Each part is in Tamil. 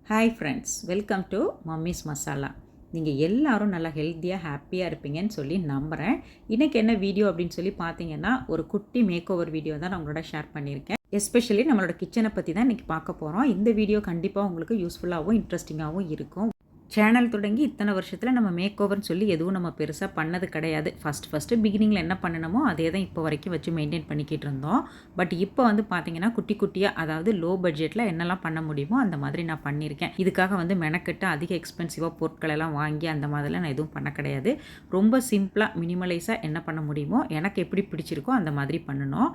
Hi friends, welcome to mummy's masala. நீங்கள் எல்லோரும் நல்லா ஹெல்த்தியாக ஹாப்பியாக இருப்பீங்கன்னு சொல்லி நம்புகிறேன். இன்றைக்கி என்ன வீடியோ அப்படின்னு சொல்லி பார்த்தீங்கன்னா, ஒரு குட்டி மேக் ஓவர் வீடியோ தான் நான் உங்களோட ஷேர் பண்ணியிருக்கேன். எஸ்பெஷலி நம்மளோட கிச்சனை பற்றி தான் இன்றைக்கி பார்க்க போகிறோம். இந்த வீடியோ கண்டிப்பாக உங்களுக்கு யூஸ்ஃபுல்லாகவும் இன்ட்ரெஸ்டிங்காகவும் இருக்கும். சேனல் தொடங்கி இத்தனை வருஷத்தில் நம்ம மேக் ஓவர்னு சொல்லி எதுவும் நம்ம பெருசாக பண்ணது கிடையாது. ஃபஸ்ட்டு பிகினிங்கில் என்ன பண்ணணுமோ அதே தான் இப்போ வரைக்கும் வச்சு மெயின்டைன் பண்ணிக்கிட்டு இருந்தோம். பட் இப்போ வந்து பார்த்திங்கன்னா குட்டி குட்டியாக, அதாவது லோ பட்ஜெட்டில் என்னெல்லாம் பண்ண முடியுமோ அந்த மாதிரி நான் பண்ணியிருக்கேன். இதுக்காக வந்து மெனக்கெட்டு அதிக எக்ஸ்பென்சிவாக பொருட்களெல்லாம் வாங்கி அந்த மாதிரிலாம் நான் எதுவும் பண்ண கிடையாது. ரொம்ப சிம்பிளாக மினிமலைஸாக என்ன பண்ண முடியுமோ எனக்கு எப்படி பிடிச்சிருக்கோ அந்த மாதிரி பண்ணணும்.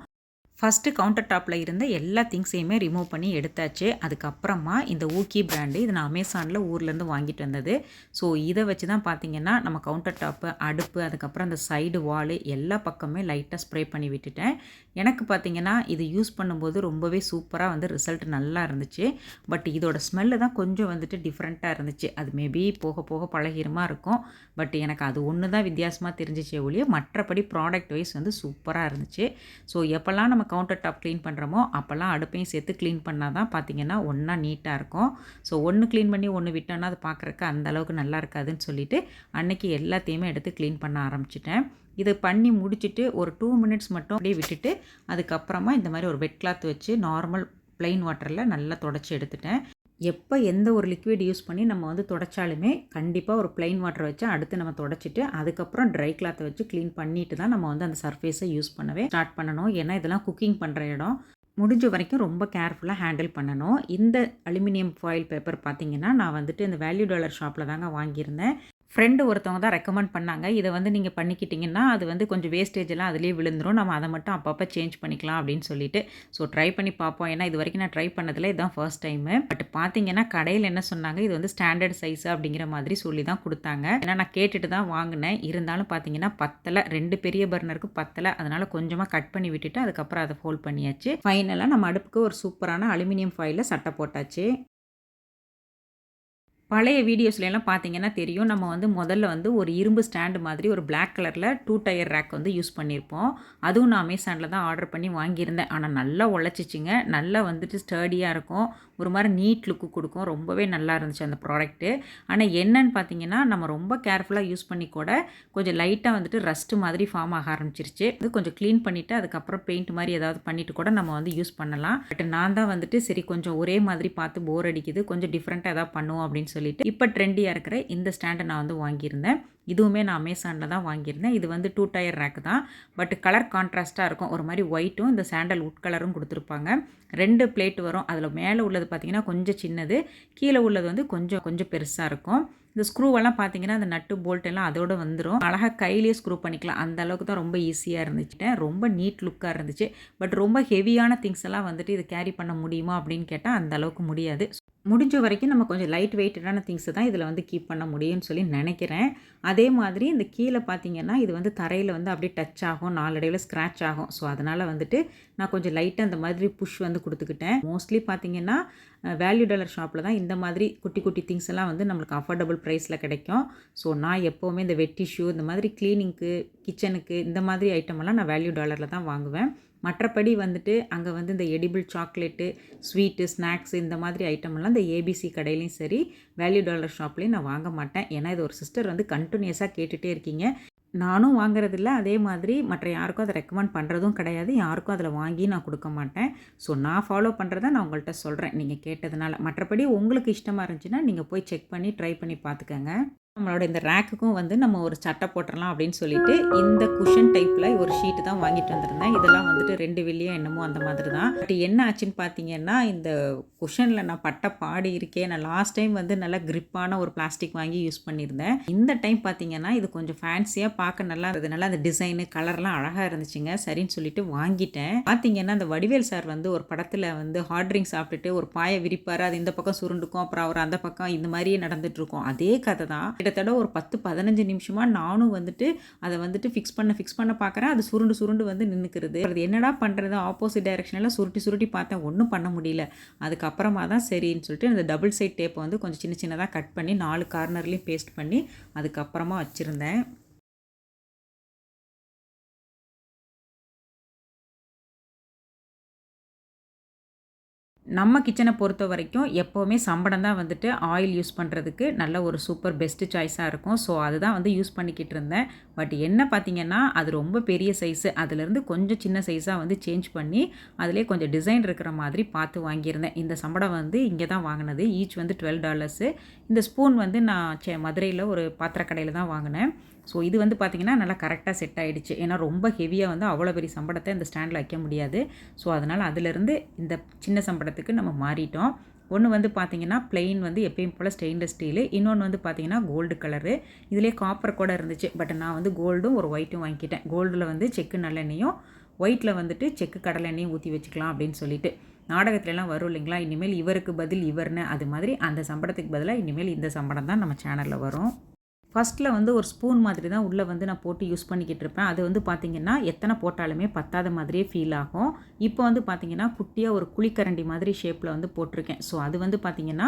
ஃபஸ்ட்டு கவுண்டர் டாப்பில் இருந்த எல்லா திங்ஸையுமே ரிமூவ் பண்ணி எடுத்தாச்சு. அதுக்கப்புறமா இந்த ஊக்கி பிராண்டு, இது நான் அமேசானில் ஊர்லேருந்து வாங்கிட்டு வந்தது. ஸோ இதை வச்சு தான் பார்த்திங்கன்னா நம்ம கவுண்டர் டாப்பு, அடுப்பு, அதுக்கப்புறம் அந்த சைடு வாலு எல்லா பக்கமே லைட்டாக ஸ்ப்ரே பண்ணி விட்டுட்டேன். எனக்கு பார்த்திங்கன்னா இது யூஸ் பண்ணும்போது ரொம்பவே சூப்பராக வந்து ரிசல்ட் நல்லா இருந்துச்சு. பட் இதோட ஸ்மெல்லு தான் கொஞ்சம் வந்துட்டு டிஃப்ரெண்ட்டாக இருந்துச்சு. அது மேபி போக போக பழகிரமாக இருக்கும். பட் எனக்கு அது ஒன்று தான் வித்தியாசமாக தெரிஞ்சிச்சே ஒழிய மற்றபடி ப்ராடக்ட் வைஸ் வந்து சூப்பராக இருந்துச்சு. ஸோ எப்போல்லாம் நம்ம கவுண்டர் டாப் க்ளீன் பண்ணுறோமோ அப்போல்லாம் அடுப்பையும் சேர்த்து க்ளீன் பண்ணால் தான் பார்த்திங்கன்னா ஒன்றா நீட்டாக இருக்கும். ஸோ ஒன்று க்ளீன் பண்ணி ஒன்று விட்டோன்னா அது பார்க்குறக்கு அந்தளவுக்கு நல்லா இருக்காதுன்னு சொல்லிவிட்டு அன்றைக்கி எல்லாத்தையுமே எடுத்து க்ளீன் பண்ண ஆரம்பிச்சிட்டேன். இது பண்ணி முடிச்சுட்டு ஒரு 2 மினிட்ஸ் மட்டும் அப்படியே விட்டுட்டு அதுக்கப்புறமா இந்த மாதிரி ஒரு வெட் கிளாத் வச்சு நார்மல் ப்ளைன் வாட்டரில் நல்லா தொடச்சி எடுத்துட்டேன். எப்போ எந்த ஒரு லிக்விட் யூஸ் பண்ணி நம்ம வந்து தொடச்சாலுமே கண்டிப்பாக ஒரு ப்ளைன் வாட்டர் வச்சு அடுத்து நம்ம தொடச்சிட்டு அதுக்கப்புறம் ட்ரை கிளாத்தை வச்சு க்ளீன் பண்ணிட்டு தான் நம்ம வந்து அந்த சர்ஃபேஸை யூஸ் பண்ணவே ஸ்டார்ட் பண்ணணும். ஏன்னா இதெல்லாம் குக்கிங் பண்ணுற இடம். முடிஞ்ச வரைக்கும் ரொம்ப கேர்ஃபுல்லாக ஹேண்டில் பண்ணணும். இந்த அலுமினியம் ஃபாயில் பேப்பர் பார்த்திங்கன்னா நான் வந்துட்டு இந்த வேல்யூ டாலர் ஷாப்பில் தாங்க வாங்கியிருந்தேன். ஃப்ரெண்டு ஒருத்தவங்க தான் ரெக்கமெண்ட் பண்ணாங்க. இதை வந்து நீங்கள் பண்ணிக்கிட்டிங்கன்னா அது வந்து கொஞ்சம் வேஸ்டேஜ் எல்லாம் அதிலே விழுந்துரும். நம்ம அதை மட்டும் அப்பப்போ சேஞ்ச் பண்ணிக்கலாம் அப்படின்னு சொல்லிட்டு ஸோ ட்ரை பண்ணி பார்ப்போம். ஏன்னா இது வரைக்கும் நான் ட்ரை பண்ணதில் இதுதான் ஃபர்ஸ்ட் டைமு. பட் பார்த்தீங்கன்னா கடையில் என்ன சொன்னாங்க, இது வந்து ஸ்டாண்டர்ட் சைஸு அப்படிங்கிற மாதிரி சொல்லி தான் கொடுத்தாங்க. ஏன்னா நான் கேட்டுட்டு தான் வாங்கினேன். இருந்தாலும் பார்த்தீங்கன்னா பத்தலை, 2 பெரிய பர்னருக்கு பத்தலை. அதனால் கொஞ்சமாக கட் பண்ணி விட்டுட்டு அதுக்கப்புறம் அதை ஃபோல்ட் பண்ணியாச்சு. ஃபைனலாக நம்ம அடுப்புக்கு ஒரு சூப்பரான அலுமினியம் ஃபாயிலில் சட்டை போட்டாச்சு. பழைய வீடியோஸ்லாம் பார்த்தீங்கன்னா தெரியும், நம்ம வந்து முதல்ல வந்து ஒரு இரும்பு ஸ்டாண்டு மாதிரி ஒரு பிளாக் கலரில் 2 டயர் ரேக் வந்து யூஸ் பண்ணியிருப்போம். அதுவும் நான் அமேசானில் தான் ஆர்டர் பண்ணி வாங்கியிருந்தேன். ஆனால் நல்லா உழைச்சிச்சிங்க. நல்லா வந்துட்டு ஸ்டர்டியாக இருக்கும். ஒரு மாதிரி நீட் லுக்கு கொடுக்கும். ரொம்பவே நல்லா இருந்துச்சு அந்த ப்ராடக்ட்டு. ஆனால் என்னன்னு பார்த்தீங்கன்னா நம்ம ரொம்ப கேர்ஃபுல்லாக யூஸ் பண்ணி கூட கொஞ்சம் லைட்டாக வந்துட்டு ரஸ்ட்டு மாதிரி ஃபார்ம் ஆக ஆரம்பிச்சிருச்சு. இது கொஞ்சம் க்ளீன் பண்ணிவிட்டு அதுக்கப்புறம் பெயிண்ட் மாதிரி ஏதாவது பண்ணிவிட்டு கூட நம்ம வந்து யூஸ் பண்ணலாம். பட் நான் தான் வந்துட்டு சரி கொஞ்சம் ஒரே மாதிரி பார்த்து போர் அடிக்குது, கொஞ்சம் டிஃப்ரெண்ட்டாக ஏதாவது பண்ணுவோம் அப்படின்னு சொல்லிட்டு இப்போ ட்ரெண்டியாக இருக்கிற இந்த ஸ்டாண்டை நான் வந்து வாங்கியிருந்தேன். இதுவுமே நான் அமேசானில் தான் வாங்கியிருந்தேன். இது வந்து 2 டயர் ரேக் தான். பட் கலர் கான்ட்ராஸ்ட்டாக இருக்கும். ஒரு மாதிரி ஒயிட்டும் இந்த சாண்டல் வுட் கலரும் கொடுத்துருப்பாங்க. 2 பிளேட் வரும். அதில் மேலே உள்ளது பார்த்திங்கன்னா கொஞ்சம் சின்னது, கீழே உள்ளது வந்து கொஞ்சம் பெருசாக இருக்கும். இந்த ஸ்க்ரூவெல்லாம் பார்த்தீங்கன்னா அந்த நட்டு போல்ட் எல்லாம் அதோட வந்துடும். அழகாக கையிலேயே ஸ்க்ரூ பண்ணிக்கலாம். அந்த அளவுக்கு தான் ரொம்ப ஈஸியாக இருந்துச்சு. ரொம்ப நீட் லுக்காக இருந்துச்சு. பட் ரொம்ப ஹெவியான திங்ஸ் எல்லாம் வந்துட்டு இது கேரி பண்ண முடியுமா அப்படின்னு கேட்டால் அந்த அளவுக்கு முடியாது. முடிஞ்ச வரைக்கும் நம்ம கொஞ்சம் லைட் வெயிட்டடான திங்ஸை தான் இதில் வந்து கீப் பண்ண முடியும்னு சொல்லி நினைக்கிறேன். அதே மாதிரி இந்த கீழே பார்த்தீங்கன்னா இது வந்து தரையில் வந்து அப்படியே டச் ஆகும், நாளடைவில் ஸ்க்ராட்ச் ஆகும். ஸோ அதனால் வந்துட்டு நான் கொஞ்சம் லைட்டாக இந்த மாதிரி புஷ் வந்து கொடுத்துக்கிட்டேன். மோஸ்ட்லி பார்த்தீங்கன்னா வேல்யூ டாலர் ஷாப்பில் தான் இந்த மாதிரி குட்டி குட்டி திங்ஸ் எல்லாம் வந்து நம்மளுக்கு அஃபோர்டபுள் ப்ரைஸில் கிடைக்கும். ஸோ நான் எப்போவுமே இந்த வெட் டிஷ்யூ, இந்த மாதிரி க்ளீனிங்க்கு, கிச்சனுக்கு இந்த மாதிரி ஐட்டமெல்லாம் நான் வேல்யூ டாலரில் தான் வாங்குவேன். மற்றபடி வந்துட்டு அங்கே வந்து இந்த எடிபிள் சாக்லேட்டு, ஸ்வீட்டு, ஸ்நாக்ஸு இந்த மாதிரி ஐட்டமெல்லாம் இந்த ஏபிசி கடையிலையும் சரி, வேல்யூ டாலர் ஷாப்லேயும் நான் வாங்க மாட்டேன். ஏன்னா இது ஒரு சிஸ்டர் வந்து கண்டினியூஸாக கேட்டுகிட்டே இருக்கீங்க. நானும் வாங்குறதில்ல. அதே மாதிரி மற்ற யாருக்கும் அதை ரெக்கமெண்ட் பண்ணுறதும் கிடையாது. யாருக்கும் அதில் வாங்கி நான் கொடுக்க மாட்டேன். ஸோ நான் ஃபாலோ பண்ணுறத நான் உங்கள்கிட்ட சொல்கிறேன், நீங்கள் கேட்டதுனால. மற்றபடி உங்களுக்கு இஷ்டமாக இருந்துச்சுன்னா நீங்கள் போய் செக் பண்ணி ட்ரை பண்ணி பார்த்துக்கங்க. நம்மளோட இந்த ரேக்குக்கும் வந்து நம்ம ஒரு சட்டை போட்டுடலாம் அப்படின்னு சொல்லிட்டு இந்த குஷன் டைப்பில் ஒரு ஷீட்டு தான் வாங்கிட்டு வந்திருந்தேன். இதெல்லாம் வந்துட்டு 2 வெள்ளியோ என்னமோ அந்த மாதிரி தான். பட் என்ன ஆச்சுன்னு பார்த்தீங்கன்னா இந்த குஷனில் நான் பட்ட பாடு இருக்கே. நான் லாஸ்ட் டைம் வந்து நல்லா கிரிப்பான ஒரு பிளாஸ்டிக் வாங்கி யூஸ் பண்ணியிருந்தேன். இந்த டைம் பார்த்தீங்கன்னா இது கொஞ்சம் ஃபேன்சியாக பார்க்க நல்லா இருந்ததுனால அந்த டிசைனு கலர்லாம் அழகாக இருந்துச்சுங்க. சரின்னு சொல்லிட்டு வாங்கிட்டேன். பார்த்தீங்கன்னா அந்த வடிவேல் சார் வந்து ஒரு படத்தில் வந்து ஹாட் ட்ரிங்க் சாப்பிட்டுட்டு ஒரு பாயை விரிப்பார், அது இந்த பக்கம் சுருண்டுக்கும், அப்புறம் அவர் அந்த பக்கம் இந்த மாதிரியே நடந்துட்டு இருக்கும். அதே கதை தான். கிட்டத்தட்ட ஒரு 10-15 நிமிஷமாக நானும் வந்துட்டு அதை வந்துட்டு ஃபிக்ஸ் பண்ண பார்க்குறேன். அது சுருண்டு வந்து நின்றுக்கிறது. அது என்னடா பண்ணுறது, ஆப்போசிட் டைரெக்ஷனில் சுருட்டி பார்த்தேன், ஒன்றும் பண்ண முடியல. அதுக்கப்புறமா தான் சரின்னு சொல்லிட்டு இந்த டபுள் சைட் டேப்பை வந்து கொஞ்சம் சின்னதாக கட் பண்ணி 4 கார்னர்லேயும் பேஸ்ட் பண்ணி அதுக்கப்புறமா வச்சுருந்தேன். நம்ம கிச்சனை பொறுத்த வரைக்கும் எப்போவுமே சம்படம் தான் வந்துட்டு ஆயில் யூஸ் பண்ணுறதுக்கு நல்ல ஒரு சூப்பர் பெஸ்ட்டு சாய்ஸாக இருக்கும். ஸோ அதுதான் வந்து யூஸ் பண்ணிக்கிட்டு இருந்தேன். பட் என்ன பார்த்தீங்கன்னா, அது ரொம்ப பெரிய சைஸு. அதுலேருந்து கொஞ்சம் சின்ன சைஸாக வந்து சேஞ்ச் பண்ணி, அதிலேயே கொஞ்சம் டிசைன் இருக்கிற மாதிரி பார்த்து வாங்கியிருந்தேன். இந்த சம்படம் வந்து இங்கே தான் வாங்கினது. ஈச் வந்து $12. இந்த ஸ்பூன் வந்து நான் மதுரையில் ஒரு பாத்திரக்கடையில் தான் வாங்கினேன். ஸோ இது வந்து பார்த்திங்கன்னா நல்லா கரெக்டாக செட் ஆகிடுச்சு. ஏன்னா ரொம்ப ஹெவியாக வந்து அவ்வளோ பெரிய சம்படத்தை இந்த ஸ்டாண்டில் வைக்க முடியாது. ஸோ அதனால் அதிலேருந்து இந்த சின்ன சம்படத்துக்கு நம்ம மாறிட்டோம். ஒன்று வந்து பார்த்திங்கன்னா பிளெயின் வந்து எப்பயும் போல் ஸ்டெயின்லெஸ் ஸ்டீலு, இன்னொன்று வந்து பார்த்திங்கன்னா கோல்டு கலரு. இதிலே காப்பர் கூட இருந்துச்சு. பட் நான் வந்து கோல்டும் ஒரு ஒயிட்டும் வாங்கிக்கிட்டேன். கோல்டில் வந்து செக்கு நல்லெண்ணெயும், ஒயிட்டில் வந்துட்டு செக்கு கடலெண்ணெயும் ஊற்றி வச்சுக்கலாம் அப்படின்னு சொல்லிட்டு. நாடகத்துலலாம் வரும் இல்லைங்களா, இனிமேல் இவருக்கு பதில் இவர்னு, அது மாதிரி அந்த சம்படத்துக்கு பதிலாக இனிமேல் இந்த சம்படம் தான் நம்ம சேனலில் வரும். ஃபஸ்ட்டில் வந்து ஒரு ஸ்பூன் மாதிரி தான் உள்ளே வந்து நான் போட்டு யூஸ் பண்ணிக்கிட்டு இருப்பேன். அது வந்து பார்த்திங்கன்னா எத்தனை போட்டாலுமே பத்தாத மாதிரியே ஃபீல் ஆகும். இப்போ வந்து பார்த்திங்கன்னா குட்டியாக ஒரு குழிக்கரண்டி மாதிரி ஷேப்பில் வந்து போட்டிருக்கேன். ஸோ அது வந்து பார்த்திங்கன்னா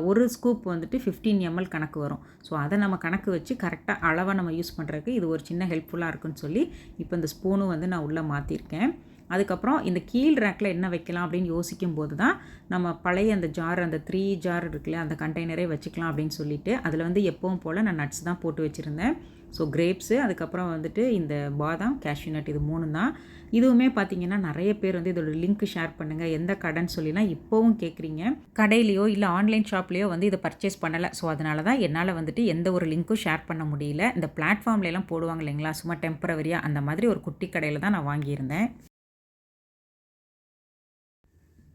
ஒரு ஸ்கூப் வந்துட்டு 15 ml கணக்கு வரும். ஸோ அதை நம்ம கணக்கு வச்சு கரெக்டாக அளவாக நம்ம யூஸ் பண்ணுறதுக்கு இது ஒரு சின்ன ஹெல்ப்ஃபுல்லாக இருக்குன்னு சொல்லி இப்போ இந்த ஸ்பூனும் வந்து நான் உள்ளே மாற்றிருக்கேன். அதுக்கப்புறம் இந்த கீழ் ரேக்கில் என்ன வைக்கலாம் அப்படின்னு யோசிக்கும் போது தான் நம்ம பழைய அந்த ஜார், அந்த 3 ஜார் இருக்குல்ல, அந்த கண்டெய்னரே வச்சுக்கலாம் அப்படின்னு சொல்லிட்டு அதில் வந்து எப்பவும் போல் நான் நட்ஸ் தான் போட்டு வச்சுருந்தேன். ஸோ கிரேப்ஸு, அதுக்கப்புறம் வந்துட்டு இந்த பாதாம், கேஷ்யூ நட், இது 3 தான். இதுவுமே பார்த்தீங்கன்னா நிறைய பேர் வந்து இதோட லிங்க் ஷேர் பண்ணுங்கள், எந்த கடைன்னு சொல்லிலாம் இப்போவும் கேட்குறீங்க. கடையிலையோ இல்லை ஆன்லைன் ஷாப்லேயோ வந்து இதை பர்ச்சேஸ் பண்ணலை. ஸோ அதனால தான் என்னால் வந்துட்டு எந்த ஒரு லிங்க்கும் ஷேர் பண்ண முடியல. இந்த பிளாட்ஃபார்ம்லாம் போடுவாங்க இல்லைங்களா, சும்மா டெம்பரவரியாக, அந்த மாதிரி ஒரு குட்டி கடையில் தான் நான் வாங்கியிருந்தேன்.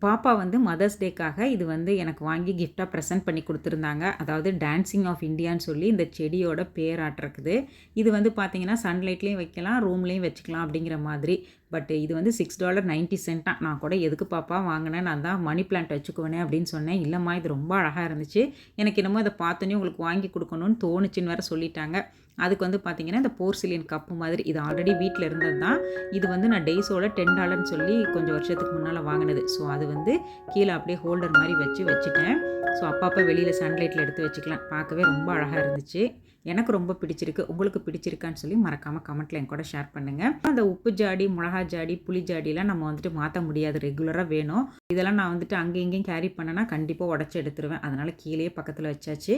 பாப்பா வந்து மதர்ஸ் டேக்காக இது வந்து எனக்கு வாங்கி கிஃப்டாக ப்ரெசென்ட் பண்ணி கொடுத்துருந்தாங்க. அதாவது டான்சிங் ஆஃப் இண்டியான்னு சொல்லி இந்த செடியோட பேராட்டிருக்குது. இது வந்து பார்த்திங்கன்னா சன்லைட்லேயும் வைக்கலாம், ரூம்லேயும் வச்சுக்கலாம் அப்படிங்கிற மாதிரி. பட் இது வந்து $6.90 நான் கூட எதுக்கு பாப்பா வாங்கினேன், நான் தான் மணி பிளான்ட் வச்சுக்குவேனே அப்படின்னு சொன்னேன். இல்லைம்மா இது ரொம்ப அழகாக இருந்துச்சு, எனக்கு என்னமோ இதை பார்த்தோன்னே உங்களுக்கு வாங்கி கொடுக்கணும்னு தோணுச்சுன்னு வேறு சொல்லிட்டாங்க. அதுக்கு வந்து பார்த்திங்கன்னா இந்த போர்சிலின் கப்பு மாதிரி, இது ஆல்ரெடி வீட்டில் இருந்தது தான். இது வந்து நான் டெய்ஸோட $10 சொல்லி கொஞ்சம் வருஷத்துக்கு முன்னால் வாங்கினது. ஸோ அது வந்து கீழே அப்படியே ஹோல்டர் மாதிரி வச்சுட்டேன். ஸோ அப்பப்போ வெளியில் சன்லைட்டில் எடுத்து வச்சுக்கலாம். பார்க்கவே ரொம்ப அழகாக இருந்துச்சு. எனக்கு ரொம்ப பிடிச்சிருக்கு. உங்களுக்கு பிடிச்சிருக்கான்னு சொல்லி மறக்காமல் கமெண்ட்டில் என் கூட ஷேர் பண்ணுங்கள். அந்த உப்பு ஜாடி, மிளகா ஜாடி, புளி ஜாடிலாம் நம்ம வந்துட்டு மாற்ற முடியாது, ரெகுலராக வேணும். இதெல்லாம் நான் வந்துட்டு அங்கேயும் இங்கேயும் கேரி பண்ணேன்னா கண்டிப்பாக உடச்சி எடுத்துருவேன். அதனால் கீழே பக்கத்தில் வச்சாச்சு.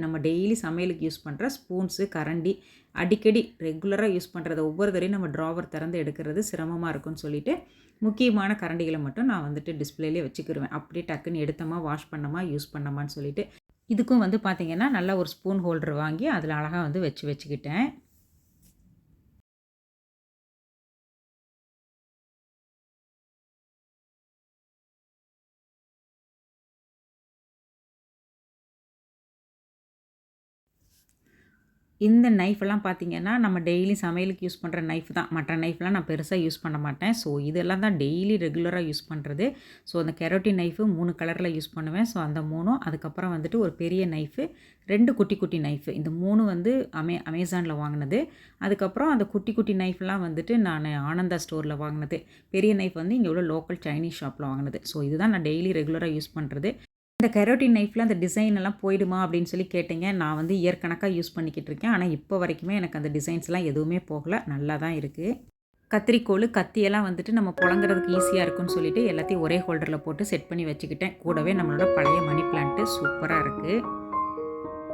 நம்ம டெய்லி சமையலுக்கு யூஸ் பண்ணுற ஸ்பூன்ஸு, கரண்டி, அடிக்கடி ரெகுலராக யூஸ் பண்ணுறத ஒவ்வொரு தடையும் நம்ம ட்ராவர் திறந்து எடுக்கிறது சிரமமாக இருக்குன்னு சொல்லிட்டு முக்கியமான கரண்டிகளை மட்டும் நான் வந்துட்டு டிஸ்பிளேலேயே வச்சுக்கிருவேன். அப்படியே டக்குன்னு எடுத்தோமா, வாஷ் பண்ணோமா, யூஸ் பண்ணோமான்னு சொல்லிட்டு. இதுக்கும் வந்து பார்த்திங்கன்னா நல்லா ஒரு ஸ்பூன் ஹோல்டர் வாங்கி அதில் அழகாக வந்து வச்சுக்கிட்டேன். இந்த நைஃபெல்லாம் பார்த்திங்கன்னா நம்ம டெய்லி சமையலுக்கு யூஸ் பண்ணுற நைஃப் தான். மற்ற நைஃப்லாம் நான் பெருசாக யூஸ் பண்ண மாட்டேன். ஸோ இதெல்லாம் தான் டெய்லி ரெகுலராக யூஸ் பண்ணுறது. ஸோ அந்த கெரோட்டின் நைஃபு 3 கலரில் யூஸ் பண்ணுவேன். ஸோ அந்த 3ம், அதுக்கப்புறம் வந்துட்டு ஒரு பெரிய நைஃபு, 2 குட்டி குட்டி நைஃபு. இந்த 3 வந்து அமேசானில் வாங்கினது. அதுக்கப்புறம் அந்த குட்டி குட்டி நைஃப்லாம் வந்துட்டு நான் ஆனந்தா ஸ்டோரில் வாங்கினது. பெரிய நைஃப் வந்து இங்கே உள்ள லோக்கல் சைனீஸ் ஷாப்பில் வாங்கினது. ஸோ இதுதான் நான் டெய்லி ரெகுலராக யூஸ் பண்ணுறது. இந்த கெரோட்டின் நைஃப்பில் அந்த டிசைன் எல்லாம் போயிடுமா அப்படின்னு சொல்லி கேட்டீங்க. நான் வந்து இயர் கணக்காக யூஸ் பண்ணிக்கிட்டு இருக்கேன். ஆனால் இப்போ வரைக்குமே எனக்கு அந்த டிசைன்ஸ்லாம் எதுவுமே போகல, நல்லா தான் இருக்குது. கத்திரிக்கோல், கத்தியெல்லாம் வந்துட்டு நம்ம புழங்குறதுக்கு ஈஸியாக இருக்குன்னு சொல்லிட்டு எல்லாத்தையும் ஒரே ஹோல்டரில் போட்டு செட் பண்ணி வச்சுக்கிட்டேன். கூடவே நம்மளோட பழைய மணி பிளான்ட்டு சூப்பராக இருக்குது.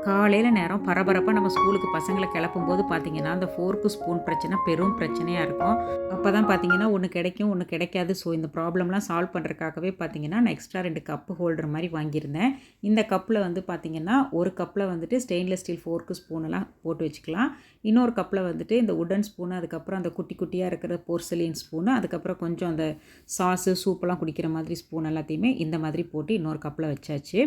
காலையில் நேரம் பரபரப்பாக நம்ம ஸ்கூலுக்கு பசங்களை கிளப்பும்போது பார்த்திங்கன்னா அந்த ஃபோர்க்கு ஸ்பூன் பிரச்சனை பெரும் பிரச்சனையாக இருக்கும். அப்போ தான் பார்த்திங்கன்னா ஒன்று கிடைக்கும், ஒன்று கிடைக்காது. ஸோ இந்த ப்ராப்ளம்லாம் சால்வ் பண்ணுறதுக்காகவே பார்த்திங்கன்னா நான் எக்ஸ்ட்ரா 2 கப்பு ஹோல்டர் மாதிரி வாங்கியிருந்தேன். இந்த கப்பில் வந்து பார்த்திங்கன்னா ஒரு கப்பில் வந்துட்டு ஸ்டெயின்லெஸ் ஸ்டீல் ஃபோர்க்கு ஸ்பூனெல்லாம் போட்டு வச்சுக்கலாம். இன்னொரு கப்பில் வந்துட்டு இந்த உடன் ஸ்பூனு, அதுக்கப்புறம் அந்த குட்டி குட்டியாக இருக்கிற போர்சலின் ஸ்பூனு, அதுக்கப்புறம் கொஞ்சம் அந்த சாஸு, சூப்பெல்லாம் குடிக்கிற மாதிரி ஸ்பூன் எல்லாத்தையுமே இந்த மாதிரி போட்டு இன்னொரு கப்பில் வச்சாச்சு.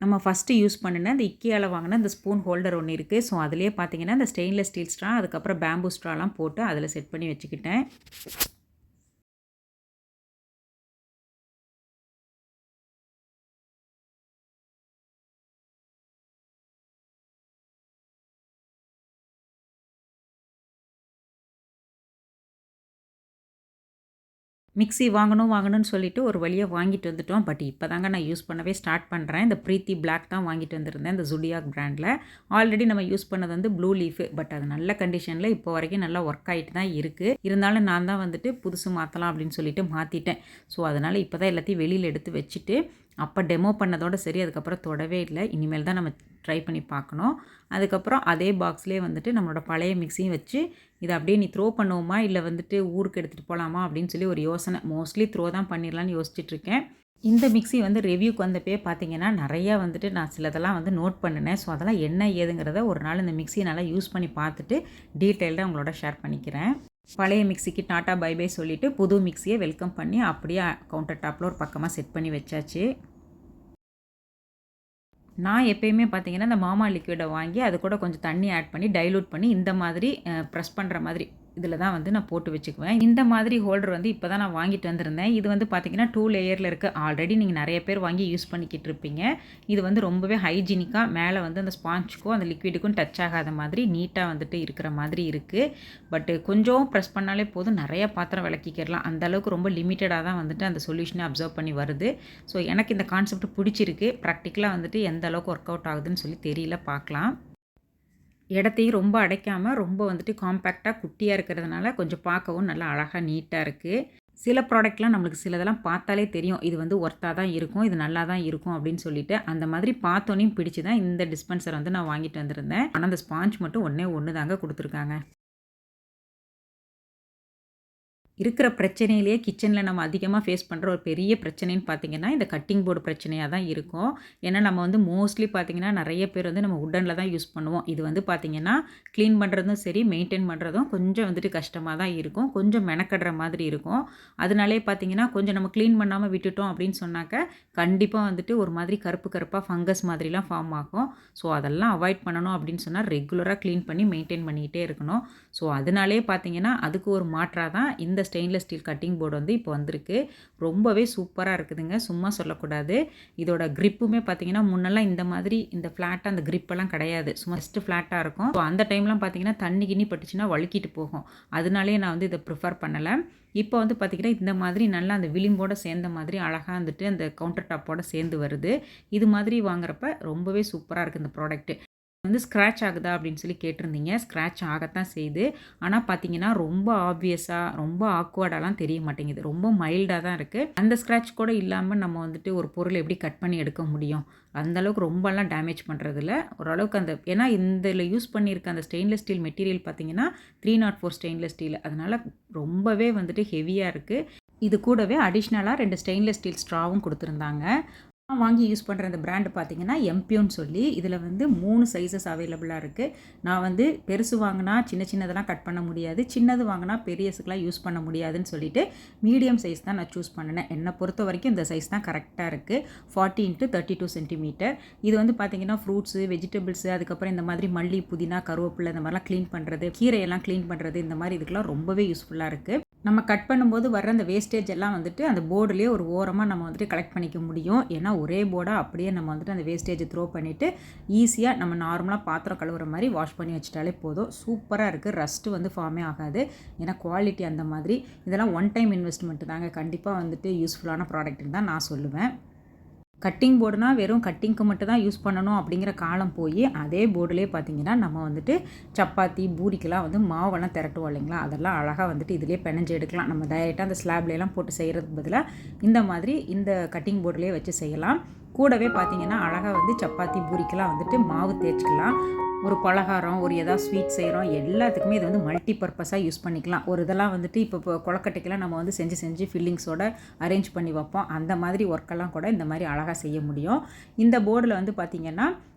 நம்ம ஃபஸ்ட்டு யூஸ் பண்ணின இந்த IKEAல வாங்கின இந்த ஸ்பூன் ஹோல்டர் ஒன்று இருக்குது. ஸோ அதிலேயே பார்த்தீங்கன்னா இந்த ஸ்டெயின்லெஸ் ஸ்டீல் ஸ்ட்ரா, அதுக்கப்புறம் பேம்பூ ஸ்ட்ராலாம் போட்டு அதில் செட் பண்ணி வச்சுக்கிட்டேன். மிக்ஸி வாங்கணும்னு சொல்லிட்டு ஒரு வழியா வாங்கிட்டு வந்துட்டோம். பட் இப்போ தாங்க நான் யூஸ் பண்ணவே ஸ்டார்ட் பண்ணுறேன். இந்த பிரீத்தி பிளாக் தான் வாங்கிட்டு வந்திருந்தேன். இந்த ஜுடியாக் பிராண்டில். ஆல்ரெடி நம்ம யூஸ் பண்ணது வந்து ப்ளூ லீஃபு. பட் அது நல்ல கண்டிஷனில் இப்போ வரைக்கும் நல்லா ஒர்க் ஆகிட்டு தான் இருக்குது. இருந்தாலும் நான் தான் வந்துட்டு புதுசு மாற்றலாம் அப்படின்னு சொல்லிட்டு மாற்றிட்டேன். ஸோ அதனால் இப்போ தான் எல்லாத்தையும் வெளியில் எடுத்து வச்சுட்டு அப்போ டெமோ பண்ணதோட சரி, அதுக்கப்புறம் தொடவே இல்லை. இனிமேல் தான் நம்ம ட்ரை பண்ணி பார்க்கணும். அதுக்கப்புறம் அதே பாக்ஸ்லேயே வந்துட்டு நம்மளோட பழைய மிக்ஸியும் வச்சு இதை அப்படியே நீ த்ரோ பண்ணுவோமா இல்லை வந்துட்டு ஊருக்கு எடுத்துகிட்டு போகலாமா அப்படின்னு சொல்லி ஒரு யோசனை. மோஸ்ட்லி த்ரோ தான் பண்ணிடலான்னு யோசிச்சுட்ருக்கேன். இந்த மிக்ஸி வந்து ரிவ்யூக்கு வந்தப்பே பார்த்தீங்கன்னா நிறையா வந்துட்டு நான் சிலதெல்லாம் வந்து நோட் பண்ணினேன். ஸோ அதெல்லாம் என்ன ஏதுங்கிறத ஒரு நாள் இந்த மிக்ஸியை நல்லா யூஸ் பண்ணி பார்த்துட்டு டீட்டெயில்டாக உங்களோட ஷேர் பண்ணிக்கிறேன். பழைய மிக்ஸிக்கு டாட்டா பை பை சொல்லிவிட்டு புது மிக்ஸியை வெல்கம் பண்ணி அப்படியே கவுண்டர் டாப்பில் ஒரு பக்கமாக செட் பண்ணி வச்சாச்சு. நான் எப்பயுமே பார்த்தீங்கன்னா, இந்த மாமா லிக்விடை வாங்கி அது கூட கொஞ்சம் தண்ணி ஆட் பண்ணி டைலூட் பண்ணி இந்த மாதிரி ப்ரெஸ் பண்ணுற மாதிரி இதில் தான் வந்து நான் போட்டு வச்சுக்குவேன். இந்த மாதிரி ஹோல்டர் வந்து இப்போ தான் நான் வாங்கிட்டு வந்திருந்தேன். இது வந்து பார்த்திங்கன்னா 2 லேயரில் இருக்குது. ஆல்ரெடி நீங்கள் நிறைய பேர் வாங்கி யூஸ் பண்ணிக்கிட்டு இருப்பீங்க. இது வந்து ரொம்பவே ஹைஜீனிக்காக மேலே வந்து அந்த ஸ்பாஞ்சுக்கும் அந்த லிக்விடுக்கும் டச் ஆகாத மாதிரி நீட்டாக வந்துட்டு இருக்கிற மாதிரி இருக்குது. பட்டு கொஞ்சம் ப்ரெஸ் பண்ணாலே போதும், நிறைய பாத்திரம் விளக்கிக்கிறலாம். அந்தளவுக்கு ரொம்ப லிமிட்டடாக தான் வந்துட்டு அந்த சொல்யூஷனை அப்சர்வ் பண்ணி வருது. ஸோ எனக்கு இந்த கான்செப்ட் பிடிச்சிருக்கு. ப்ராக்டிக்கலாக வந்துட்டு எந்த அளவுக்கு ஒர்க் அவுட் ஆகுதுன்னு சொல்லி தெரியல, பார்க்கலாம். இடத்தையும் ரொம்ப அடைக்காமல் ரொம்ப வந்துட்டு காம்பேக்டாக குட்டியாக இருக்கிறதுனால கொஞ்சம் பார்க்கவும் நல்லா அழகாக நீட்டாக இருக்குது. சில ப்ராடக்ட்லாம் நம்மளுக்கு சிலதெல்லாம் பார்த்தாலே தெரியும், இது வந்து ஒர்த்தாக தான் இருக்கும், இது நல்லா தான் இருக்கும் அப்படின்னு சொல்லிட்டு அந்த மாதிரி பார்த்தோன்னே பிடிச்சி தான் இந்த டிஸ்பென்சர் வந்து நான் வாங்கிட்டு வந்திருந்தேன். ஆனால் அந்த ஸ்பாஞ்ச் மட்டும் ஒன்று தாங்க கொடுத்துருக்காங்க. இருக்கிற பிரச்சனையிலேயே கிச்சனில் நம்ம அதிகமாக ஃபேஸ் பண்ணுற ஒரு பெரிய பிரச்சனைன்னு பார்த்தீங்கன்னா, இந்த கட்டிங் போர்டு பிரச்சனையாக தான் இருக்கும். ஏன்னா நம்ம வந்து மோஸ்ட்லி பார்த்தீங்கன்னா, நிறைய பேர் வந்து நம்ம உட்டனில் தான் யூஸ் பண்ணுவோம். இது வந்து பார்த்தீங்கன்னா, க்ளீன் பண்ணுறதும் சரி, மெயின்டைன் பண்ணுறதும் கொஞ்சம் வந்துட்டு கஷ்டமாக தான் இருக்கும். கொஞ்சம் மெனக்கடுற மாதிரி இருக்கும். அதனாலே பார்த்தீங்கன்னா, கொஞ்சம் நம்ம க்ளீன் பண்ணாமல் விட்டுட்டோம் அப்படின்னு சொன்னாக்க, கண்டிப்பாக வந்துட்டு ஒரு மாதிரி கருப்பு கருப்பாக ஃபங்கஸ் மாதிரிலாம் ஃபார்ம் ஆகும். ஸோ அதெல்லாம் அவாய்ட் பண்ணணும் அப்படின்னு சொன்னால், ரெகுலராக க்ளீன் பண்ணி மெயின்டைன் பண்ணிக்கிட்டே இருக்கணும். ஸோ அதனாலே பார்த்தீங்கன்னா, அதுக்கு ஒரு மாற்றாக தான் இந்த ஸ்டெயின்லெஸ் ஸ்டீல் கட்டிங் போர்டு வந்து இப்போ வந்திருக்கு. ரொம்பவே சூப்பராக இருக்குதுங்க, சும்மா சொல்லக்கூடாது. இதோட கிரிப்புமே பார்த்தீங்கன்னா, முன்னெல்லாம் இந்த மாதிரி இந்த ஃப்ளாட்டாக அந்த கிரிப்பெல்லாம் கிடையாது. சும்மா ஜஸ்ட் ஃப்ளாட்டாக இருக்கும். ஸோ அந்த டைம்லாம் பார்த்தீங்கன்னா, தண்ணி கிண்ணி பட்டுச்சுன்னா வழுக்கிட்டு போகும். அதனாலே நான் வந்து இதை ப்ரிஃபர் பண்ணலை. இப்போ வந்து பார்த்திங்கன்னா, இந்த மாதிரி நல்லா அந்த விளிம்போடு சேர்ந்த மாதிரி அழகாக வந்துட்டு அந்த கவுண்டர் டாப்போடு சேர்ந்து வருது. இது மாதிரி வாங்குறப்ப ரொம்பவே சூப்பராக இருக்குது இந்த ப்ராடக்ட்டு. வந்து ஸ்க்ராட்ச் ஆகுதா அப்படின்னு சொல்லி கேட்டிருந்தீங்க. ஸ்க்ராட்ச் ஆகத்தான் செய்யுது. ஆனால் பார்த்தீங்கன்னா, ரொம்ப ஆப்வியஸாக ரொம்ப ஆக்வர்டாலாம் தெரிய மாட்டேங்குது. ரொம்ப மைல்டாக தான் இருக்குது. அந்த ஸ்க்ராட்ச் கூட இல்லாமல் நம்ம வந்துட்டு ஒரு பொருளை எப்படி கட் பண்ணி எடுக்க முடியும்? அந்தளவுக்கு ரொம்பலாம் டேமேஜ் பண்ணுறதில்ல. ஓரளவுக்கு அந்த ஏன்னா இதில் யூஸ் பண்ணியிருக்க அந்த ஸ்டெயின்லெஸ் ஸ்டீல் மெட்டீரியல் பார்த்தீங்கன்னா 304 ஸ்டெயின்லெஸ் ஸ்டீல். அதனால் ரொம்பவே வந்துட்டு ஹெவியாக இருக்குது. இது கூடவே அடிஷ்னலாக 2 ஸ்டெயின்லெஸ் ஸ்டீல் ஸ்ட்ராவும் கொடுத்துருந்தாங்க. நான் வாங்கி யூஸ் பண்ணுற இந்த பிராண்டு பார்த்தீங்கன்னா எம்பியூன்னு சொல்லி இதில் வந்து 3 சைஸஸ் அவைலபிளாக இருக்குது. நான் வந்து பெருசு வாங்கினா சின்னதெல்லாம் கட் பண்ண முடியாது, சின்னது வாங்கினா பெரியசுக்கெலாம் யூஸ் பண்ண முடியாதுன்னு சொல்லிட்டு மீடியம் சைஸ் தான் நான் சூஸ் பண்ணினேன். என்னை பொறுத்த வரைக்கும் இந்த சைஸ் தான் கரெக்டாக இருக்குது. 40 × 32 சென்டிமீட்டர். இது வந்து பார்த்திங்கன்னா ஃப்ரூட்ஸு, வெஜிடபிள்ஸு, அதுக்கப்புறம் இந்த மாதிரி மல்லி, புதினா, கருவேப்பிலை இந்த மாதிரிலாம் க்ளீன் பண்ணுறது, கீரையெல்லாம் க்ளீன் பண்ணுறது, இந்த மாதிரி இதுக்கெல்லாம் ரொம்பவே யூஸ்ஃபுல்லாக இருக்குது. நம்ம கட் பண்ணும்போது வர்ற அந்த வேஸ்டேஜ் எல்லாம் வந்துட்டு அந்த போர்டுலேயே ஒரு ஓரமாக நம்ம வந்துட்டு கலெக்ட் பண்ணிக்க முடியும். ஏன்னா ஒரே போர்டாக அப்படியே நம்ம வந்துட்டு அந்த வேஸ்டேஜை த்ரோ பண்ணிவிட்டு ஈஸியாக நம்ம நார்மலாக பாத்திரம் கழுவுற மாதிரி வாஷ் பண்ணி வச்சுட்டாலே போதும். சூப்பராக இருக்குது. ரஸ்ட்டு வந்து ஃபார்மே ஆகாது. ஏன்னா குவாலிட்டி அந்த மாதிரி. இதெல்லாம் ஒன் டைம் இன்வெஸ்ட்மெண்ட் தாங்க. கண்டிப்பாக வந்துட்டு யூஸ்ஃபுல்லான ப்ராடக்ட்னு தான் நான் சொல்லுவேன். கட்டிங் போர்டுனா வெறும் கட்டிங்க்கு மட்டும் தான் யூஸ் பண்ணணும் அப்படிங்கிற காலம் போய் அதே போர்டுலேயே பார்த்தீங்கன்னா நம்ம வந்துட்டு சப்பாத்தி, பூரிக்கெலாம் வந்து மாவெல்லாம் திரட்டுவோம் இல்லைங்களா, அதெல்லாம் அழகாக வந்துட்டு இதிலே பிணைஞ்சு எடுக்கலாம். நம்ம டைரெக்டாக அந்த ஸ்லாப்லேலாம் போட்டு செய்கிறதுக்கு பதிலாக இந்த மாதிரி இந்த கட்டிங் போர்டுலேயே வச்சு செய்யலாம். கூடவே பார்த்தீங்கன்னா அழகாக வந்து சப்பாத்தி, பூரிக்கெலாம் வந்துட்டு மாவு தேய்ச்சிக்கலாம். ஒரு பலகாரம், ஒரு ஏதாவது ஸ்வீட் செய்கிறோம், எல்லாத்துக்குமே இது வந்து மல்டி பர்பஸாக யூஸ் பண்ணிக்கலாம். ஒரு இதெல்லாம் வந்துட்டு இப்போ கொழக்கட்டைக்கெல்லாம் நம்ம வந்து செஞ்சு ஃபில்லிங்ஸோட அரேஞ்ச் பண்ணி வைப்போம். அந்த மாதிரி ஒர்க்கெல்லாம் கூட இந்த மாதிரி அழகாக செய்ய முடியும். இந்த போர்டில் வந்து பார்த்திங்கன்னா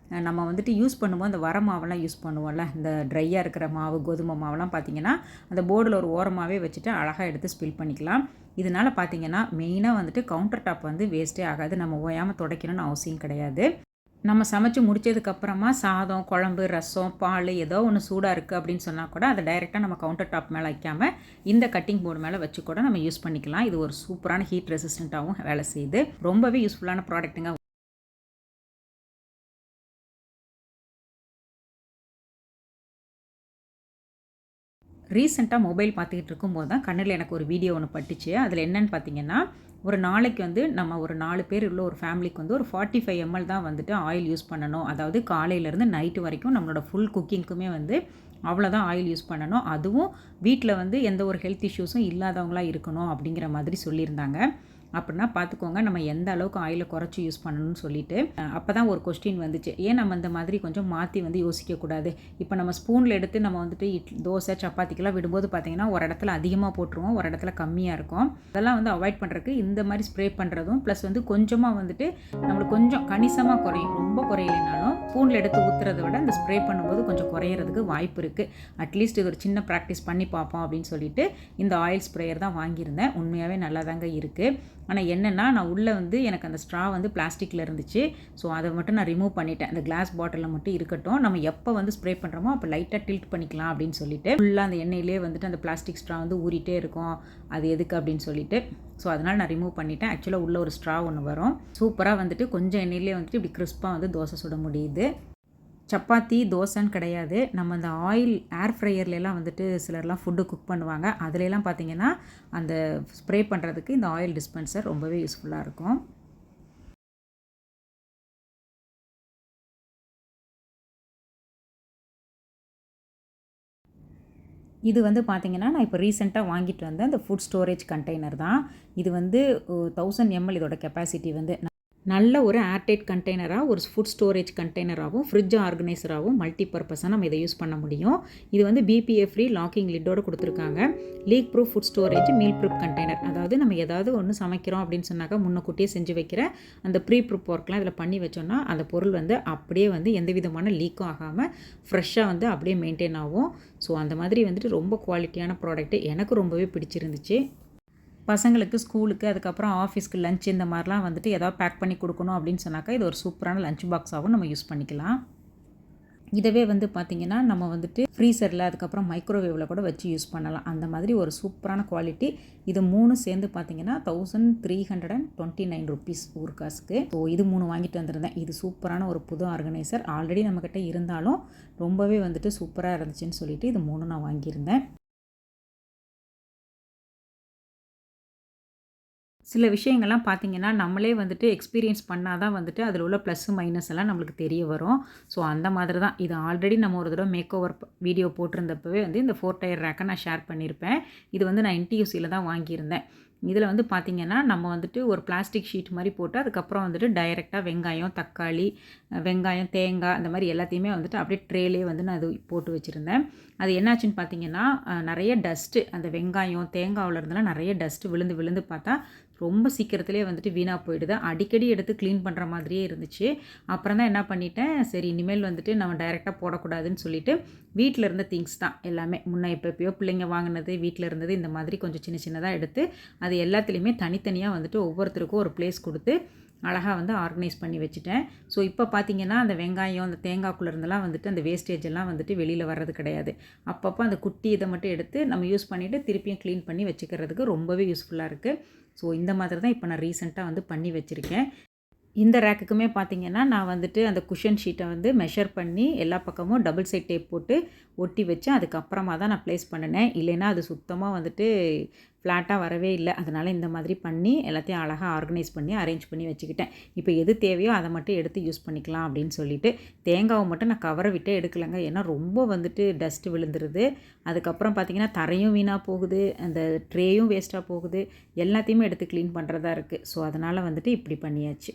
நம்ம வந்துட்டு யூஸ் பண்ணும்போது அந்த வர மாவெல்லாம் யூஸ் பண்ணுவோம்ல, இந்த ட்ரையாக இருக்கிற மாவு, கோதுமை மாவெல்லாம் பார்த்திங்கன்னா அந்த போர்டில் ஒரு ஓரமாகவே வச்சுட்டு அழகாக எடுத்து ஸ்பில் பண்ணிக்கலாம். இதனால் பார்த்திங்கன்னா மெயினாக வந்துட்டு கவுண்டர் டாப் வந்து வேஸ்ட்டே ஆகாது. நம்ம ஓயாமல் துடைக்கணும்னு அவசியம் கிடையாது. நம்ம சமைச்சு முடிச்சதுக்கப்புறமா சாதம், குழம்பு, ரசம், பால் ஏதோ ஒன்று சூடாக இருக்குது அப்படின்னு சொன்னால் கூட அதை டைரெக்டாக நம்ம கவுண்டர் டாப் மேலே வைக்காமல் இந்த கட்டிங் போர்டு மேலே வச்சு கூட நம்ம யூஸ் பண்ணிக்கலாம். இது ஒரு சூப்பரான ஹீட் ரெசிஸ்டண்ட்டாகவும் வேலை செய்யுது. ரொம்பவே யூஸ்ஃபுல்லான ப்ராடக்ட்டுங்க. ரீசெண்டாக மொபைல் பார்த்துக்கிட்டு இருக்கும்போது தான் கண்ணில் எனக்கு ஒரு வீடியோ ஒன்று பட்டுச்சு. அதில் என்னென்னு பார்த்தீங்கன்னா, ஒரு நாளைக்கு வந்து நம்ம ஒரு 4 பேர் உள்ள ஒரு ஃபேமிலிக்கு வந்து ஒரு 45 எம்எல் தான் வந்துட்டு ஆயில் யூஸ் பண்ணணும். அதாவது காலையிலேருந்து நைட்டு வரைக்கும் நம்மளோட ஃபுல் குக்கிங்க்குமே வந்து அவ்வளோதான் ஆயில் யூஸ் பண்ணணும். அதுவும் வீட்டில் வந்து எந்த ஒரு ஹெல்த் இஷ்யூஸும் இல்லாதவங்களா இருக்கணும் அப்படிங்கிற மாதிரி சொல்லியிருந்தாங்க. அப்படின்னா பார்த்துக்கோங்க நம்ம எந்த அளவுக்கு ஆயிலை குறைச்சி யூஸ் பண்ணணும்னு சொல்லிட்டு அப்போ தான் ஒரு கொஸ்டின் வந்துச்சு. ஏன் நம்ம இந்த மாதிரி கொஞ்சம் மாற்றி வந்து யோசிக்கக்கூடாது? இப்போ நம்ம ஸ்பூனில் எடுத்து நம்ம வந்துட்டு தோசை சப்பாத்திக்கெல்லாம் விடும்போது பார்த்திங்கன்னா ஒரு இடத்துல அதிகமாக போட்டுருவோம், ஒரு இடத்துல கம்மியாக இருக்கும். அதெல்லாம் வந்து அவாய்ட் பண்ணுறதுக்கு இந்த மாதிரி ஸ்ப்ரே பண்ணுறதும் ப்ளஸ் வந்து கொஞ்சமாக வந்துட்டு நம்மளுக்கு கொஞ்சம் கணிசமாக குறையும். ரொம்ப குறையலைனாலும் ஸ்பூனில் எடுத்து ஊற்றுறதை விட இந்த ஸ்ப்ரே பண்ணும்போது கொஞ்சம் குறையிறதுக்கு வாய்ப்பு இருக்குது. அட்லீஸ்ட் இது ஒரு சின்ன ப்ராக்டிஸ் பண்ணி பார்ப்போம் அப்படின்னு சொல்லிட்டு இந்த ஆயில் ஸ்ப்ரேயர் தான் வாங்கியிருந்தேன். உண்மையாகவே நல்லா தாங்க இருக்குது. ஆனால் என்னென்னா நான் உள்ளே வந்து எனக்கு அந்த ஸ்ட்ரா வந்து பிளாஸ்டிக்கில் இருந்துச்சு. ஸோ அதை மட்டும் நான் ரிமூவ் பண்ணிட்டேன். அந்த கிளாஸ் பாட்டிலில் மட்டும் இருக்கட்டும், நம்ம எப்போ வந்து ஸ்ப்ரே பண்ணுறோமோ அப்போ லைட்டாக டில்ட் பண்ணிக்கலாம் அப்படின்னு சொல்லிட்டு ஃபுல்லாக அந்த எண்ணெயிலே வந்துட்டு அந்த பிளாஸ்டிக் ஸ்ட்ரா வந்து ஊறிட்டே இருக்கும். அது எதுக்கு அப்படின்னு சொல்லிட்டு ஸோ அதனால் நான் ரிமூவ் பண்ணிட்டேன். ஆக்சுவலாக உள்ள ஒரு ஸ்ட்ரா ஒன்று வரும். சூப்பராக வந்துட்டு கொஞ்சம் எண்ணெயிலே வந்துட்டு இப்படி கிறிஸ்பாக வந்து தோசை சுட முடியுது. சப்பாத்தி தோசைன்னு கிடையாது, நம்ம அந்த ஆயில் ஏர் ஃப்ரையர்லாம் வந்துட்டு சிலர்லாம் ஃபுட்டு குக் பண்ணுவாங்க. அதுலலாம் பார்த்திங்கன்னா அந்த ஸ்ப்ரே பண்ணுறதுக்கு இந்த ஆயில் டிஸ்பென்சர் ரொம்பவே யூஸ்ஃபுல்லாக இருக்கும். இது வந்து பார்த்திங்கன்னா நான் இப்போ ரீசெண்டாக வாங்கிட்டு வந்த அந்த ஃபுட் ஸ்டோரேஜ் கண்டெய்னர் தான். இது வந்து 1000 எம்எல் இதோட கெப்பாசிட்டி வந்து. நல்ல ஒரு ஏர்டைட் கண்டெய்னராக, ஒரு ஃபுட் ஸ்டோரேஜ் கண்டெய்னராகவும், ஃப்ரிட்ஜ் ஆர்கனைசராகவும் மல்டி பர்பஸாக நம்ம இதை யூஸ் பண்ண முடியும். இது வந்து பிபிஏ ஃப்ரீ லாக்கிங் லிட்டோடு கொடுத்துருக்காங்க. League proof food storage meal prep container. அதாவது நம்ம ஏதாவது ஒன்று சமைக்கிறோம் அப்படின்னு சொன்னாக்கா முன்னக்கூட்டியே செஞ்சு வைக்கிற அந்த ப்ரீ ப்ரிப் ஒர்க்லாம் இதில் பண்ணி வச்சோன்னா அந்த பொருள் வந்து அப்படியே வந்து எந்த விதமான லீக்கும் ஆகாமல் ஃப்ரெஷ்ஷாக வந்து அப்படியே மெயின்டைன் ஆகும். ஸோ அந்த மாதிரி வந்துட்டு ரொம்ப குவாலிட்டியான ப்ராடக்ட்டு, எனக்கு ரொம்பவே பிடிச்சிருந்துச்சு. பசங்களுக்கு ஸ்கூலுக்கு அதுக்கப்புறம் ஆஃபீஸ்க்கு லஞ்ச் இந்த மாதிரிலாம் வந்துட்டு ஏதாவது பேக் பண்ணி கொடுக்கணும் அப்படின்னு சொன்னாக்கா இது ஒரு சூப்பரான லஞ்ச் பாக்ஸாகவும் நம்ம யூஸ் பண்ணிக்கலாம். இதவே வந்து பார்த்திங்கன்னா நம்ம வந்துட்டு ஃப்ரீசரில் அதுக்கப்புறம் மைக்ரோவேவில் கூட வச்சு யூஸ் பண்ணலாம். அந்த மாதிரி ஒரு சூப்பரான குவாலிட்டி. இது 3 சேர்ந்து பார்த்திங்கன்னா 1329 ருபீஸ் ஊர் காசுக்கு. ஸோ இது 3 வாங்கிட்டு வந்திருந்தேன். இது சூப்பரான ஒரு புது ஆர்கனைசர். ஆல்ரெடி நம்மக்கிட்ட இருந்தாலும் ரொம்பவே வந்துட்டு சூப்பராக இருந்துச்சுன்னு சொல்லிட்டு இது 3 நான் வாங்கியிருந்தேன். சில விஷயங்கள்லாம் பார்த்திங்கன்னா நம்மளே வந்துட்டு எக்ஸ்பீரியன்ஸ் பண்ணால் தான் வந்துட்டு அதில் உள்ள ப்ளஸ்ஸு மைனஸ் எல்லாம் நம்மளுக்கு தெரிய வரும். ஸோ அந்த மாதிரி தான் இது ஆல்ரெடி நம்ம ஒரு தடவை மேக் ஓவர் வீடியோ போட்டிருந்தப்பவே வந்து இந்த 4 டயர் ரேக்கை நான் ஷேர் பண்ணியிருப்பேன். இது வந்து நான் என்டியூசியில் தான் வாங்கியிருந்தேன். இதில் வந்து பார்த்திங்கன்னா நம்ம வந்துட்டு ஒரு பிளாஸ்டிக் ஷீட் மாதிரி போட்டு அதுக்கப்புறம் வந்துட்டு டைரெக்டாக வெங்காயம், தக்காளி, வெங்காயம், தேங்காய் அந்த மாதிரி எல்லாத்தையுமே வந்துட்டு அப்படியே ட்ரேலே வந்து நான் அது போட்டு வச்சுருந்தேன். அது என்னாச்சுன்னு பார்த்திங்கன்னா நிறைய டஸ்ட்டு அந்த வெங்காயம் தேங்காவில் இருந்தெல்லாம் நிறைய டஸ்ட்டு விழுந்து விழுந்து பார்த்தா ரொம்ப சீக்கிரத்துலேயே வந்துட்டு வீணாக போயிடுது. அடிக்கடி எடுத்து க்ளீன் பண்ணுற மாதிரியே இருந்துச்சு. அப்புறம் தான் என்ன பண்ணிட்டேன், சரி இனிமேல் வந்துட்டு நம்ம டைரெக்டாக போடக்கூடாதுன்னு சொல்லிவிட்டு வீட்டில் இருந்த திங்ஸ் தான் எல்லாமே முன்னே எப்போயோ பிள்ளைங்க வாங்கினது வீட்டில் இருந்தது இந்த மாதிரி கொஞ்சம் சின்ன சின்னதாக எடுத்து அது எல்லாத்துலேயுமே தனித்தனியாக வந்துட்டு ஒவ்வொருத்தருக்கும் ஒரு பிளேஸ் கொடுத்து அழகாக வந்து ஆர்கனைஸ் பண்ணி வச்சுட்டேன். ஸோ இப்போ பார்த்திங்கன்னா அந்த வெங்காயம் அந்த தேங்காய்க்குள்ளே இருந்தெல்லாம் வந்துட்டு அந்த வேஸ்டேஜ் எல்லாம் வந்துட்டு வெளியில் வர்றது கிடையாது. அப்பப்போ அந்த குட்டி இதை மட்டும் எடுத்து நம்ம யூஸ் பண்ணிவிட்டு திருப்பியும் க்ளீன் பண்ணி வச்சுக்கிறதுக்கு ரொம்பவே யூஸ்ஃபுல்லாக இருக்குது. ஸோ இந்த மாதிரி தான் இப்போ நான் ரீசெண்டாக வந்து பண்ணி வச்சுருக்கேன். இந்த ரேக்குக்குமே பார்த்திங்கன்னா நான் வந்துட்டு அந்த குஷன் ஷீட்டை வந்து மெஷர் பண்ணி எல்லா பக்கமும் டபுள் சைட் டேப் போட்டு ஒட்டி வச்சு அதுக்கப்புறமா தான் நான் ப்ளேஸ் பண்ணினேன். இல்லைன்னா அது சுத்தமாக வந்துட்டு ஃப்ளாட்டாக வரவே இல்லை. அதனால் இந்த மாதிரி பண்ணி எல்லாத்தையும் அழகாக ஆர்கனைஸ் பண்ணி அரேஞ்ச் பண்ணி வச்சுக்கிட்டேன். இப்போ எது தேவையோ அதை மட்டும் எடுத்து யூஸ் பண்ணிக்கலாம் அப்படின்னு சொல்லிட்டு தேங்காவை மட்டும் நான் கவரை விட்டே எடுக்கலைங்க. ஏன்னா ரொம்ப வந்துட்டு டஸ்ட்டு விழுந்துருது. அதுக்கப்புறம் பார்த்திங்கன்னா தரையும் வீணாக போகுது, அந்த ட்ரேயும் வேஸ்ட்டாக போகுது, எல்லாத்தையுமே எடுத்து க்ளீன் பண்ணுறதா இருக்குது. ஸோ அதனால் வந்துட்டு இப்படி பண்ணியாச்சு.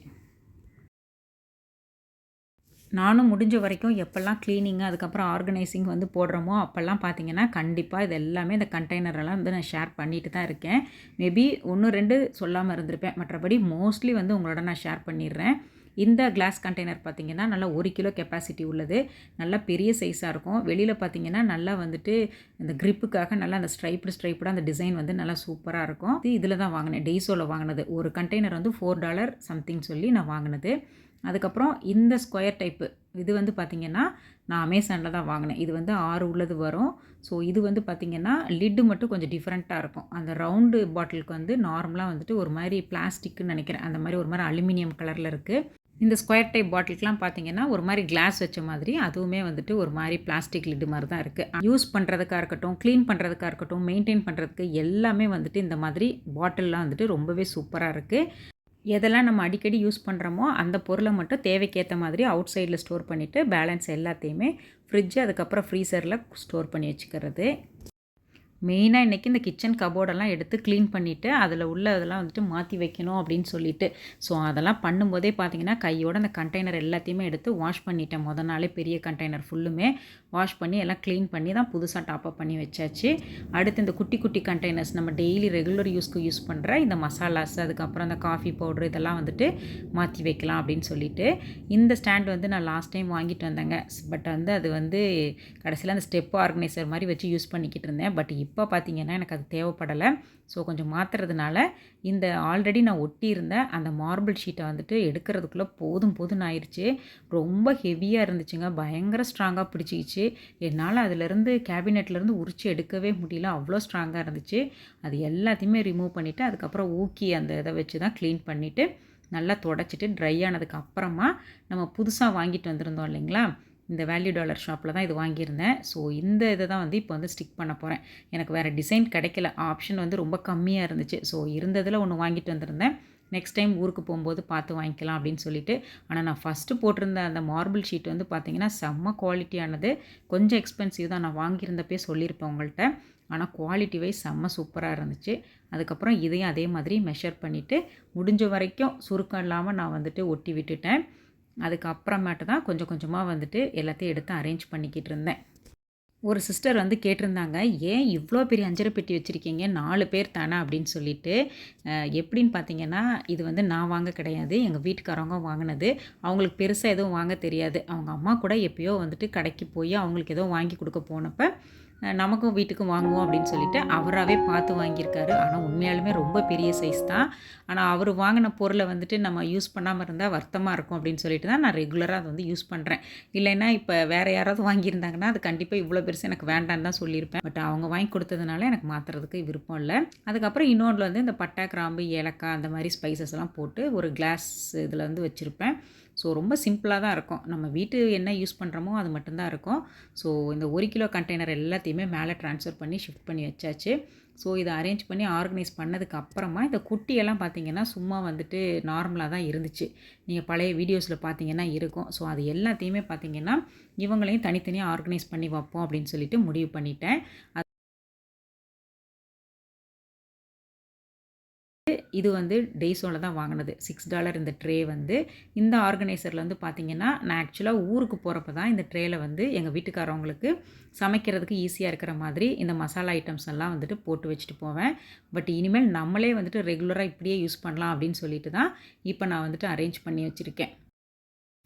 நானும் முடிஞ்ச வரைக்கும் எப்போல்லாம் க்ளீனிங்கு அதுக்கப்புறம் ஆர்கனைசிங் வந்து போடுறோமோ அப்போல்லாம் பார்த்திங்கன்னா கண்டிப்பாக இது எல்லாமே இந்த கண்டெய்னரெல்லாம் வந்து நான் ஷேர் பண்ணிட்டு தான் இருக்கேன். மேபி 1, 2 சொல்லாமல் இருந்திருப்பேன். மற்றபடி மோஸ்ட்லி வந்து உங்களோட நான் ஷேர் பண்ணிடுறேன். இந்த கிளாஸ் கண்டெய்னர் பார்த்திங்கன்னா நல்லா 1 கிலோ கெப்பாசிட்டி உள்ளது. நல்லா பெரிய சைஸாக இருக்கும். வெளியில் பார்த்திங்கன்னா நல்லா வந்துட்டு இந்த க்ரிப்புக்காக நல்லா அந்த ஸ்ட்ரைப்டாக அந்த டிசைன் வந்து நல்லா சூப்பராக இருக்கும். இதில் தான் வாங்கினேன், டெய்ஸோவில் வாங்கினது. ஒரு கண்டெய்னர் வந்து $4 சம்திங் சொல்லி நான் வாங்கினது. அதுக்கப்புறம் இந்த ஸ்கொயர் டைப்பு இது வந்து பார்த்திங்கன்னா நான் அமேசானில் தான் வாங்கினேன். இது வந்து 6 உள்ளது வரும். ஸோ இது வந்து பார்த்திங்கன்னா லிட்டு மட்டும் கொஞ்சம் டிஃப்ரெண்ட்டாக இருக்கும். அந்த ரவுண்டு பாட்டிலுக்கு வந்து நார்மலாக வந்துட்டு ஒரு மாதிரி பிளாஸ்டிக்குன்னு நினைக்கிறேன். அந்த மாதிரி ஒரு மாதிரி அலுமினியம் கலரில் இருக்குது. இந்த ஸ்கொயர் டைப் பாட்டிலுக்குலாம் பார்த்தீங்கன்னா ஒரு மாதிரி கிளாஸ் வச்ச மாதிரி, அதுவுமே வந்துட்டு ஒரு மாதிரி பிளாஸ்டிக் லிட்டு மாதிரி தான் இருக்குது. யூஸ் பண்ணுறதுக்காக இருக்கட்டும், க்ளீன் பண்ணுறதுக்காக இருக்கட்டும், மெயின்டைன் பண்ணுறதுக்கு எல்லாமே வந்துட்டு இந்த மாதிரி பாட்டில்லாம் வந்துட்டு ரொம்பவே சூப்பராக இருக்குது. எதெல்லாம் நம்ம அடிக்கடி யூஸ் பண்ணுறோமோ அந்த பொருளை மட்டும் தேவைக்கேற்ற மாதிரி அவுட் சைடில் ஸ்டோர் பண்ணிவிட்டு பேலன்ஸ் எல்லாத்தையுமே ஃப்ரிட்ஜ் அதுக்கப்புறம் ஃப்ரீசரில் ஸ்டோர் பண்ணி வச்சுக்கிறது. மெயினாக இன்றைக்கி இந்த கிச்சன் கபோர்டெல்லாம் எடுத்து க்ளீன் பண்ணிவிட்டு அதில் உள்ள இதெல்லாம் வந்துட்டு மாற்றி வைக்கணும் அப்படின்னு சொல்லிட்டு, ஸோ அதெல்லாம் பண்ணும்போதே பார்த்திங்கன்னா கையோட அந்த கண்டெய்னர் எல்லாத்தையுமே எடுத்து வாஷ் பண்ணிட்டேன். மொதல் நாளே பெரிய கண்டெய்னர் ஃபுல்லுமே வாஷ் பண்ணி எல்லாம் க்ளீன் பண்ணி தான் புதுசாக டாப்அப் பண்ணி வச்சாச்சு. அடுத்து இந்த குட்டி குட்டி கண்டெய்னர்ஸ் நம்ம டெய்லி ரெகுலர் யூஸ்க்கு யூஸ் பண்ணுற இந்த மசாலாஸ், அதுக்கப்புறம் இந்த காஃபி பவுட்ரு இதெல்லாம் வந்துட்டு மாற்றி வைக்கலாம் அப்படின்னு சொல்லிட்டு, இந்த ஸ்டாண்ட் வந்து நான் லாஸ்ட் டைம் வாங்கிட்டு வந்தேங்க. பட் வந்து அது வந்து கடைசியில் அந்த ஸ்டெப் ஆர்கனைசர் மாதிரி வச்சு யூஸ் பண்ணிக்கிட்டு இருந்தேன். பட் இப்போ பார்த்திங்கன்னா எனக்கு அது தேவைப்படலை. ஸோ கொஞ்சம் மாற்றுறதுனால இந்த ஆல்ரெடி நான் ஒட்டியிருந்த அந்த மார்பிள் ஷீட்டை வந்துட்டு எடுக்கிறதுக்குள்ளே போதும் போதும்னு ஆயிடுச்சு. ரொம்ப ஹெவியாக இருந்துச்சுங்க, பயங்கர ஸ்ட்ராங்காக பிடிச்சிக்கிச்சு. என்னால் அதிலேருந்து கேபினெட்லேருந்து உரித்து எடுக்கவே முடியல, அவ்வளோ ஸ்ட்ராங்காக இருந்துச்சு. அது எல்லாத்தையுமே ரிமூவ் பண்ணிவிட்டு அதுக்கப்புறம் ஊக்கி அந்த இதை வச்சு தான் க்ளீன் பண்ணிவிட்டு நல்லா தொடச்சிட்டு ட்ரை ஆனதுக்கு அப்புறமா நம்ம புதுசாக வாங்கிட்டு வந்திருந்தோம் இல்லைங்களா, இந்த வேல்யூ டாலர் ஷாப்பில் தான் இது வாங்கியிருந்தேன். ஸோ இந்த இதை தான் வந்து இப்போ வந்து ஸ்டிக் பண்ண போகிறேன். எனக்கு வேறு டிசைன் கிடைக்கல, ஆப்ஷன் வந்து ரொம்ப கம்மியாக இருந்துச்சு. ஸோ இருந்ததில் ஒன்று வாங்கிட்டு வந்திருந்தேன். நெக்ஸ்ட் டைம் ஊருக்கு போகும்போது பார்த்து வாங்கிக்கலாம் அப்படின்னு சொல்லிட்டு. ஆனால் நான் ஃபஸ்ட்டு போட்டிருந்த அந்த மார்பிள் ஷீட் வந்து பார்த்திங்கன்னா செம்ம குவாலிட்டியானது. கொஞ்சம் எக்ஸ்பென்சிவ் தான், நான் வாங்கியிருந்தப்பே சொல்லியிருப்பேன் உங்கள்கிட்ட. ஆனால் குவாலிட்டி வைஸ் செம்ம சூப்பராக இருந்துச்சு. அதுக்கப்புறம் இதையும் அதே மாதிரி மெஷர் பண்ணிவிட்டு முடிஞ்ச வரைக்கும் சுருக்கம் இல்லாமல் நான் வந்துட்டு ஒட்டி விட்டுட்டேன். அதுக்கப்புறமேட்டு தான் கொஞ்சம் கொஞ்சமாக வந்துட்டு எல்லாத்தையும் எடுத்து அரேஞ்ச் பண்ணிக்கிட்டு இருந்தேன். ஒரு சிஸ்டர் வந்து கேட்டிருந்தாங்க, ஏன் இவ்வளோ பெரிய அஞ்சரை பெட்டி வச்சுருக்கீங்க, 4 பேர் தானே அப்படின்னு சொல்லிட்டு. எப்படின்னு பார்த்தீங்கன்னா, இது வந்து நான் வாங்க கிடையாது, எங்கள் வீட்டுக்காரவங்க வாங்கினது. அவங்களுக்கு பெருசாக எதுவும் வாங்க தெரியாது. அவங்க அம்மா கூட எப்போயோ வந்துட்டு கடைக்கு போய் அவங்களுக்கு எதுவும் வாங்கி கொடுக்க போனப்போ நமக்கும் வீட்டுக்கும் வாங்குவோம் அப்படின்னு சொல்லிட்டு அவராகவே பார்த்து வாங்கியிருக்காரு. ஆனால் உண்மையாலுமே ரொம்ப பெரிய சைஸ் தான். ஆனால் அவர் வாங்கின பொருளை வந்துட்டு நம்ம யூஸ் பண்ணாமல் இருந்தால் வருத்தமாக இருக்கும் அப்படின்னு சொல்லிட்டு தான் நான் ரெகுலராக அதை வந்து யூஸ் பண்ணுறேன். இல்லைன்னா இப்போ வேறு யாராவது வாங்கியிருந்தாங்கன்னா அது கண்டிப்பாக இவ்வளோ பெருசு எனக்கு வேண்டான்னு தான் சொல்லியிருப்பேன். பட் அவங்க வாங்கி கொடுத்ததுனால எனக்கு மாற்றுறதுக்கு விருப்பம் இல்லை. அதுக்கப்புறம் இன்னொன்று வந்து இந்த பட்டை, கிராம்பு, ஏலக்காய் அந்த மாதிரி ஸ்பைசஸ் எல்லாம் போட்டு ஒரு கிளாஸ் இதில் வந்து வச்சுருப்பேன். ஸோ ரொம்ப சிம்பிளாக தான் இருக்கும். நம்ம வீட்டு என்ன யூஸ் பண்ணுறோமோ அது மட்டும்தான் இருக்கும். ஸோ இந்த 1 கிலோ கண்டெய்னர் எல்லாத்தையுமே மேலே ட்ரான்ஸ்ஃபர் பண்ணி ஷிஃப்ட் பண்ணி வச்சாச்சு. ஸோ இதை அரேஞ்ச் பண்ணி ஆர்கனைஸ் பண்ணதுக்கு அப்புறமா இந்த குட்டியெல்லாம் பார்த்திங்கன்னா சும்மா வந்துட்டு நார்மலாக தான் இருந்துச்சு. நீங்கள் பழைய வீடியோஸில் பார்த்தீங்கன்னா இருக்கும். ஸோ அது எல்லாத்தையுமே பார்த்திங்கன்னா இவங்களையும் தனித்தனியாக ஆர்கனைஸ் பண்ணி வைப்போம் அப்படின்னு சொல்லிட்டு முடிவு பண்ணிட்டேன். இது வந்து டெய்ஸோல தான் வாங்கினது. $6 இந்த ட்ரே வந்து. இந்த ஆர்கனைசரில் வந்து பார்த்திங்கன்னா, நான் ஆக்சுவலாக ஊருக்கு போகிறப்ப தான் இந்த ட்ரேயில் வந்து எங்கள் வீட்டுக்காரவங்களுக்கு சமைக்கிறதுக்கு ஈஸியாக இருக்கிற மாதிரி இந்த மசாலா ஐட்டம்ஸ் எல்லாம் வந்துட்டு போட்டு வச்சுட்டு போவேன். பட் இனிமேல் நம்மளே வந்துட்டு ரெகுலராக இப்படியே யூஸ் பண்ணலாம் அப்படின்னு சொல்லிட்டு தான் இப்போ நான் வந்துட்டு அரேஞ்ச் பண்ணி வச்சுருக்கேன்.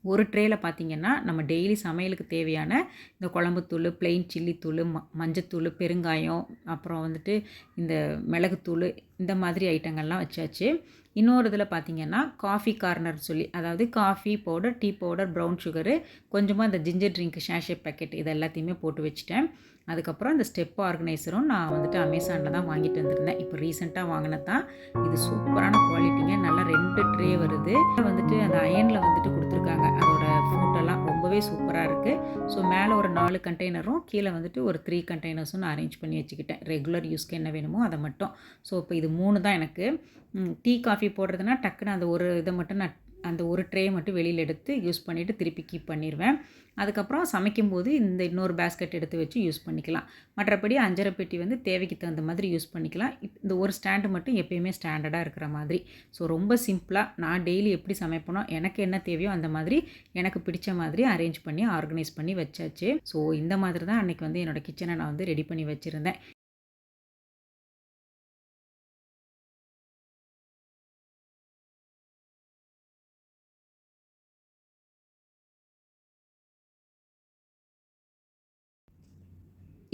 ஒரு ட்ரேயில் பார்த்திங்கன்னா நம்ம டெய்லி சமையலுக்கு தேவையான இந்த குழம்புத்தூள், பிளெயின் சில்லி தூள், மஞ்சத்தூள், பெருங்காயம், அப்புறம் வந்துட்டு இந்த மிளகுத்தூள், இந்த மாதிரி ஐட்டங்கள்லாம் வச்சாச்சு. இன்னொரு இதில் பார்த்திங்கன்னா காஃபி கார்னர் சொல்லி, அதாவது coffee powder, tea powder, brown sugar, கொஞ்சமாக இந்த ஜிஞ்சர் ட்ரிங்க் ஷேஷே பேக்கெட் இது எல்லாத்தையுமே போட்டு வச்சுட்டேன். அதுக்கப்புறம் இந்த ஸ்டெப் ஆர்கனைசரும் நான் வந்துட்டு அமேசானில் தான் வாங்கிட்டு வந்திருந்தேன். இப்போ ரீசெண்டாக வாங்கினது தான். இது சூப்பரான குவாலிட்டிங்க. நல்லா 2 ட்ரே வருது. வந்துட்டு அந்த அயனில் வந்துட்டு கொடுத்துருக்காங்க. அதோட ஃபோட்டோலாம் ரொம்பவே சூப்பராக இருக்குது. ஸோ மேலே ஒரு 4 கண்டெய்னரும் கீழே வந்துட்டு ஒரு 3 கண்டெய்னர்ஸும் நான் அரேஞ்ச் பண்ணி வச்சுக்கிட்டேன். ரெகுலர் யூஸ்க்கு என்ன வேணுமோ அதை மட்டும். ஸோ இப்போ இது 3 தான் எனக்கு. டீ காஃபி போடுறதுனா டக்குன்னு அந்த ஒரு இதை மட்டும் நான் அந்த ஒரு ட்ரே மட்டும் வெளியில் எடுத்து யூஸ் பண்ணிவிட்டு திருப்பி கீப் பண்ணிடுவேன். அதுக்கப்புறம் சமைக்கும்போது இந்த இன்னொரு பேஸ்கெட் எடுத்து வச்சு யூஸ் பண்ணிக்கலாம். மற்றபடி அஞ்சரை பெட்டி வந்து தேவைக்கு தகுந்த மாதிரி யூஸ் பண்ணிக்கலாம். இந்த ஒரு ஸ்டாண்டு மட்டும் எப்பயுமே ஸ்டாண்டர்டாக இருக்கிற மாதிரி. ஸோ ரொம்ப சிம்பிளாக நான் டெய்லி எப்படி சமைப்பனோ எனக்கு என்ன தேவையோ அந்த மாதிரி எனக்கு பிடிச்ச மாதிரி அரேஞ்ச் பண்ணி ஆர்கனைஸ் பண்ணி வச்சாச்சு. ஸோ இந்த மாதிரி தான் அன்றைக்கி வந்து என்னோடய கிச்சனை நான் வந்து ரெடி பண்ணி வச்சுருந்தேன்.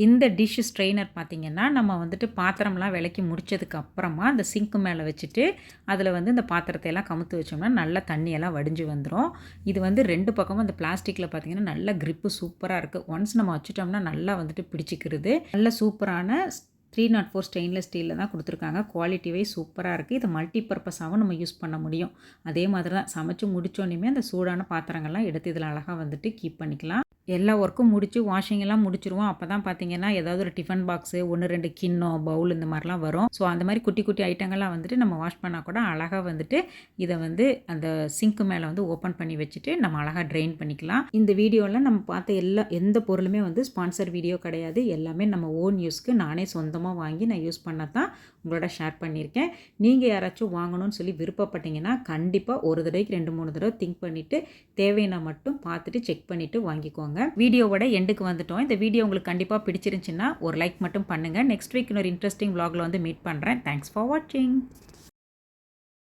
இந்த டிஷ் ஸ்ட்ரெயினர் பார்த்திங்கன்னா, நம்ம வந்துட்டு பாத்திரம்லாம் விளக்கி முடித்ததுக்கு அப்புறமா அந்த சிங்க் மேலே வச்சுட்டு அதில் வந்து இந்த பாத்திரத்தை எல்லாம் கமுத்து வச்சோம்னா நல்லா தண்ணியெல்லாம் வடிஞ்சு வந்துடும். இது வந்து 2 பக்கமும் அந்த பிளாஸ்டிக்கில் பார்த்திங்கன்னா நல்ல க்ரிப்பு சூப்பராக இருக்குது. ஒன்ஸ் நம்ம வச்சுட்டோம்னா நல்லா வந்துட்டு பிடிச்சிக்கிறது. நல்ல சூப்பரான 304 ஸ்டெயின்லெஸ் ஸ்டீலில் தான் கொடுத்துருக்காங்க. குவாலிட்டி வைஸ் சூப்பராக இருக்குது. இது மல்டி பர்பஸாகவும் நம்ம யூஸ் பண்ண முடியும். அதே மாதிரி தான் சமைச்சு முடித்தோடனே அந்த சூடான பாத்திரங்கள்லாம் எடுத்து இதில் அழகாக வந்துட்டு கீப் பண்ணிக்கலாம். எல்லா ஒர்க்கும் முடித்து வாஷிங்கெல்லாம் முடிச்சிருவோம். அப்போ தான் பார்த்தீங்கன்னா ஏதாவது ஒரு டிஃபன் பாக்ஸு 1, 2 கிண்ணம், பவுல் இந்த மாதிரிலாம் வரும். ஸோ அந்த மாதிரி குட்டி குட்டி ஐட்டங்கள்லாம் வந்துட்டு நம்ம வாஷ் பண்ணால் கூட அழகாக வந்துட்டு இதை வந்து அந்த சிங்க்கு மேலே வந்து ஓப்பன் பண்ணி வச்சுட்டு நம்ம அழகாக ட்ரெயின் பண்ணிக்கலாம். இந்த வீடியோவில் நம்ம பார்த்த எந்த பொருளுமே வந்து ஸ்பான்சர் வீடியோ கிடையாது. எல்லாமே நம்ம ஓன் யூஸ்க்கு நானே சொந்தமாக வாங்கி நான் யூஸ் பண்ண தான் உங்களோட ஷேர் பண்ணியிருக்கேன். நீங்கள் யாராச்சும் வாங்கணும்னு சொல்லி விருப்பப்பட்டீங்கன்னா கண்டிப்பாக ஒரு தடவைக்கு 2-3 தடவை திங்க் பண்ணிவிட்டு தேவைன்னா மட்டும் பார்த்துட்டு செக் பண்ணிவிட்டு வாங்கிக்கோங்க. வீடியோவோட எண்டுக்கு வந்துட்டோம். இந்த வீடியோ உங்களுக்கு கண்டிப்பாக பிடிச்சிருந்துச்சுன்னா ஒரு லைக் மட்டும் பண்ணுங்கள். நெக்ஸ்ட் வீக் இன்னொரு இன்ட்ரெஸ்டிங் vlogல வந்து மீட் பண்ணுறேன். தேங்க்ஸ் ஃபார் வாட்சிங்.